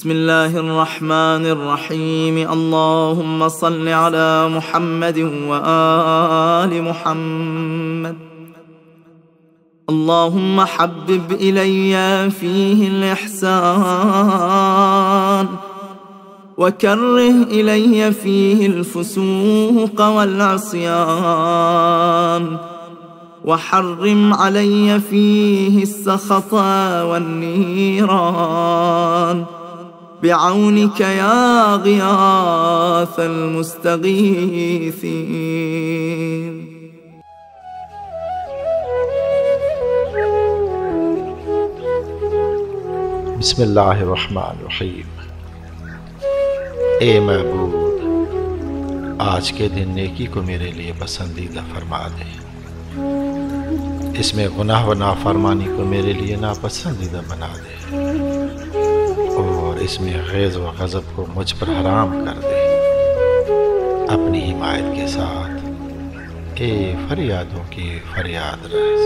बिस्मिल्लाहिर्रहमानिर्रहीम। अल्लाहुम्मा सल्लि अला मुहम्मद व आलि मुहम्मद। अल्लाहुम्मा हब्बिब इलैया फ़ीहिल इहसान व कर्रिह इलैया फ़ीहिल फ़ुसूक़ वल अस्यान व हर्रिम अलैया फ़ीहि अस्सख़त वन्नीरान बिअौनिक या गियाथल मुस्तगीसीन। बिस्मिल्लाहिर्रहमानिर्रहीम। ए महबूब, आज के दिन नेकी को मेरे लिए पसंदीदा फरमा दे, इसमें गुनाह व नाफरमानी को मेरे लिए नापसंदीदा बना दे, और इसमें ग़ैज़ व ग़ज़ब को मुझ पर हराम कर दे। अपनी हिमायत के साथ ए फरियादों की फरियाद रस।